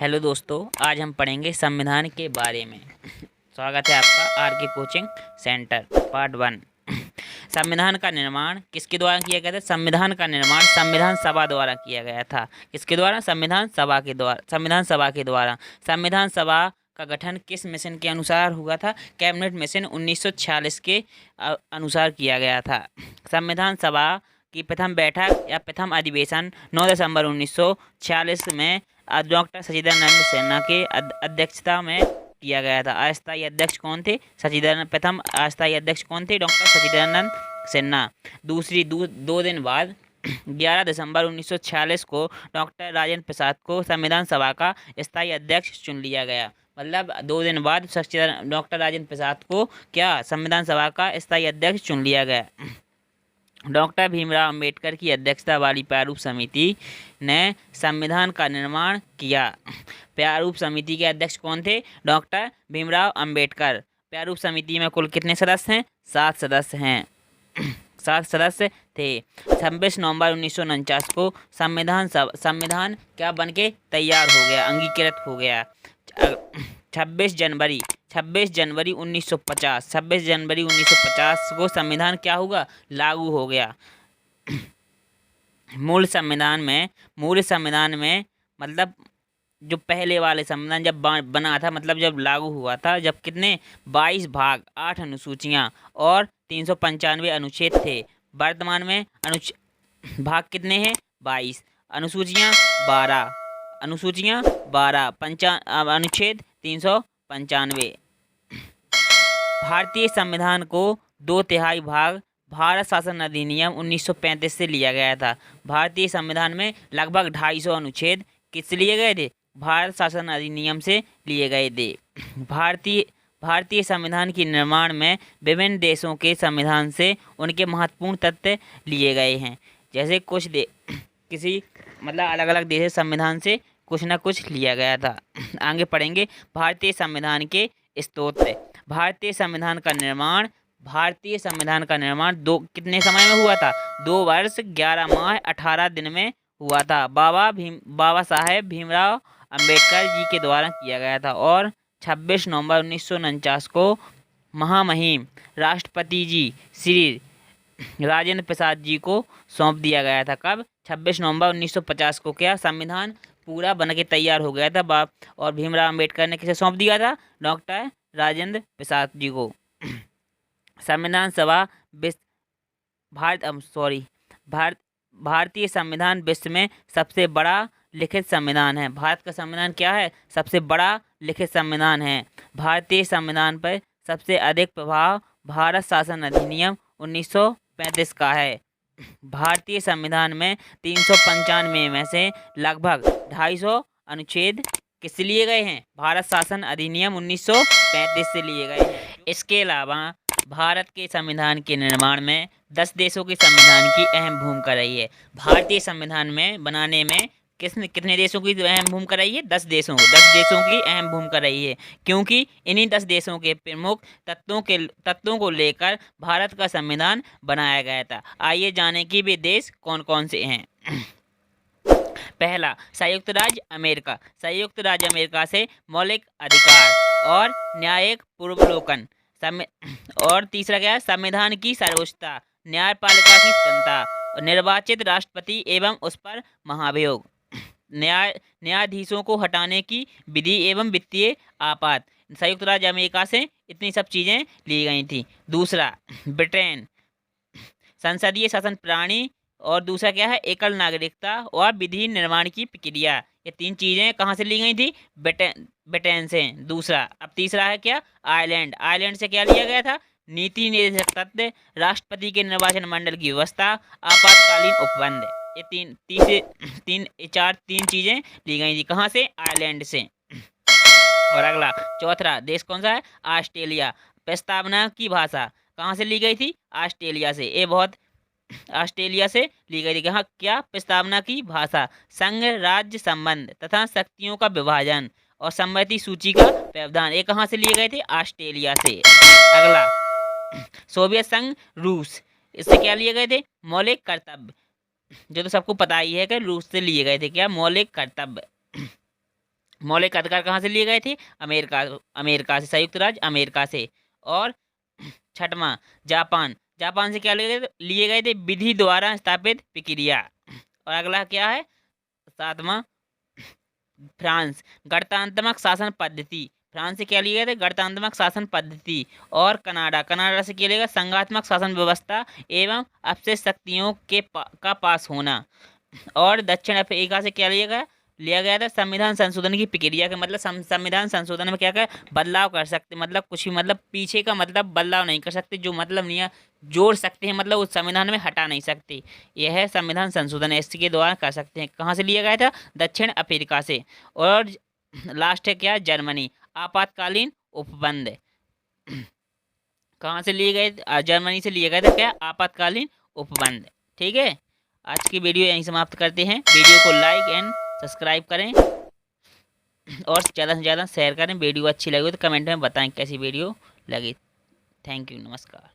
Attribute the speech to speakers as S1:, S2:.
S1: Hello दोस्तों, आज हम पढ़ेंगे संविधान के बारे में। स्वागत है आपका आर के कोचिंग सेंटर पार्ट 1। संविधान का निर्माण किसके द्वारा किया गया था? संविधान का निर्माण संविधान सभा द्वारा किया गया था। किसके द्वारा? संविधान सभा के द्वारा। संविधान सभा का गठन किस मिशन के अनुसार हुआ था? कैबिनेट मिशन 1946 के अनुसार किया गया था। संविधान सभा की प्रथम बैठक या प्रथम अधिवेशन 9 दिसंबर 1946 में डॉक्टर सचिदानंद सिन्हा के अध्यक्षता में किया गया था। अस्थायी अध्यक्ष कौन थे? प्रथम अस्थायी अध्यक्ष कौन थे? डॉक्टर सचिदानंद सिन्हा। दो दिन बाद 11 दिसंबर 1946 को डॉक्टर राजेंद्र प्रसाद को संविधान सभा का स्थायी अध्यक्ष चुन लिया गया। मतलब 2 दिन बाद डॉक्टर राजेंद्र प्रसाद को क्या संविधान सभा का स्थायी अध्यक्ष चुन लिया गया। डॉक्टर भीमराव अंबेडकर की अध्यक्षता वाली प्रारूप समिति ने संविधान का निर्माण किया। प्रारूप समिति के अध्यक्ष कौन थे? डॉक्टर भीमराव अंबेडकर। प्रारूप समिति में कुल कितने सदस्य हैं? 7 सदस्य हैं। 7 सदस्य थे। 26 नवंबर 1949 को संविधान क्या बनके तैयार हो गया, अंगीकृत हो गया। 26 जनवरी 1950 को संविधान क्या होगा? लागू हो गया। मूल संविधान में मतलब जो पहले वाले संविधान जब बना था, मतलब जब लागू हुआ था, जब कितने 22 भाग 8 अनुसूचियां और 395 अनुच्छेद थे। वर्तमान में भाग कितने हैं? 22, अनुसूचियां 12, अनुच्छेद 395। भारतीय संविधान को 2/3 भाग भारत शासन अधिनियम 1935 से लिया गया था। भारतीय संविधान में लगभग 250 अनुच्छेद किस लिए गए थे? भारत शासन अधिनियम से लिए गए थे। भारतीय संविधान के निर्माण में विभिन्न देशों के संविधान से उनके महत्वपूर्ण तथ्य लिए गए हैं। जैसे अलग अलग देश के संविधान से कुछ न कुछ लिया गया था। आगे पढ़ेंगे भारतीय संविधान के स्रोत। भारतीय संविधान का निर्माण कितने समय में हुआ था? 2 वर्ष 11 माह 18 दिन में हुआ था। बाबा साहेब भीमराव अंबेडकर जी के द्वारा किया गया था और 26 नवंबर 1949 को महामहिम राष्ट्रपति जी श्री राजेंद्र प्रसाद जी को सौंप दिया गया था। कब? 26 नवंबर 1950 को क्या संविधान पूरा बन के तैयार हो गया था और भीमराव अंबेडकर ने किसे सौंप दिया था? डॉक्टर राजेंद्र प्रसाद जी को। संविधान सभा भारतीय संविधान विश्व में सबसे बड़ा लिखित संविधान है। भारत का संविधान क्या है? सबसे बड़ा लिखित संविधान है। भारतीय संविधान पर सबसे अधिक प्रभाव भारत शासन अधिनियम 1935 का है। भारतीय संविधान में 395 में से लगभग 250 अनुच्छेद किस लिए गए हैं? भारत शासन अधिनियम 1935 से लिए गए हैं। इसके अलावा भारत के संविधान के निर्माण में 10 देशों के संविधान की अहम भूमिका रही है। भारतीय संविधान में बनाने में कितने देशों की अहम भूमिका रही है? 10 देशों की अहम भूमिका रही है, क्योंकि इन्हीं 10 देशों के प्रमुख तत्वों को लेकर भारत का संविधान बनाया गया था। आइए जानें कि वे देश कौन कौन से हैं। पहला, संयुक्त राज्य अमेरिका। संयुक्त राज्य अमेरिका से मौलिक अधिकार और न्यायिक पूर्वावलोकन। और तीसरा क्या है? संविधान की सर्वोच्चता, न्यायपालिका की स्वतंत्रता, निर्वाचित राष्ट्रपति एवं उस पर महाभियोग, न्यायाधीशों को हटाने की विधि एवं वित्तीय आपात। संयुक्त राज्य अमेरिका से इतनी सब चीज़ें ली गई थी। दूसरा, ब्रिटेन, संसदीय शासन प्रणाली, और दूसरा क्या है? एकल नागरिकता और विधि निर्माण की प्रक्रिया। ये 3 चीज़ें कहाँ से ली गई थी? ब्रिटेन से। दूसरा, अब तीसरा है क्या? आयरलैंड से क्या लिया गया था? नीति निर्देशक तत्व, राष्ट्रपति के निर्वाचन मंडल की व्यवस्था, आपातकालीन उपबंध। ये तीन चीज़ें ली गई थी। कहाँ से? आयरलैंड से। और अगला चौथा देश कौन सा है? ऑस्ट्रेलिया। प्रस्तावना की भाषा कहाँ से ली गई थी? ऑस्ट्रेलिया से। ऑस्ट्रेलिया से ली गई थी। कहाँ? क्या? प्रस्तावना की भाषा, संघ राज्य संबंध तथा शक्तियों का विभाजन और सम्मति सूची का प्रावधान, ये कहाँ से लिए गए थे? ऑस्ट्रेलिया से। अगला, सोवियत संघ रूस, इससे क्या लिए गए थे? मौलिक कर्तव्य, जो तो सबको पता ही है कि रूस से लिए गए थे। क्या? मौलिक कर्तव्य। मौलिक अधिकार कहाँ से लिए गए थे? अमेरिका, अमेरिका से, संयुक्त राज्य अमेरिका से। और छठवां, जापान, जापान से क्या लिए गए थे? विधि द्वारा स्थापित प्रक्रिया। और अगला क्या है? सातवां, फ्रांस, गणतंत्रात्मक शासन पद्धति, फ्रांस से क्या लिए गए थे? गणतंत्रात्मक शासन पद्धति। और कनाडा, कनाडा से क्या लिया गया? संघात्मक शासन व्यवस्था एवं अपशिष्ट शक्तियों का पास होना। और दक्षिण अफ्रीका से क्या लिया गया था? संविधान संशोधन की प्रक्रिया का मतलब संविधान संशोधन में क्या कर बदलाव कर सकते, मतलब कुछ भी, मतलब पीछे का मतलब बदलाव नहीं कर सकते, जो मतलब नहीं जोड़ सकते हैं, मतलब उस संविधान में हटा नहीं सकते। यह है संविधान संशोधन, इसके द्वारा कर सकते हैं। कहाँ से लिया गया था? दक्षिण अफ्रीका से। और लास्ट है क्या? जर्मनी, आपातकालीन उपबंध। कहाँ से लिए गए? जर्मनी से लिए गए थे क्या? आपातकालीन उपबंध। ठीक है, आज की वीडियो यहीं समाप्त करते हैं। वीडियो को लाइक एंड सब्सक्राइब करें और ज़्यादा से ज़्यादा शेयर करें। वीडियो अच्छी लगी हो तो कमेंट में बताएं कैसी वीडियो लगी। थैंक यू, नमस्कार।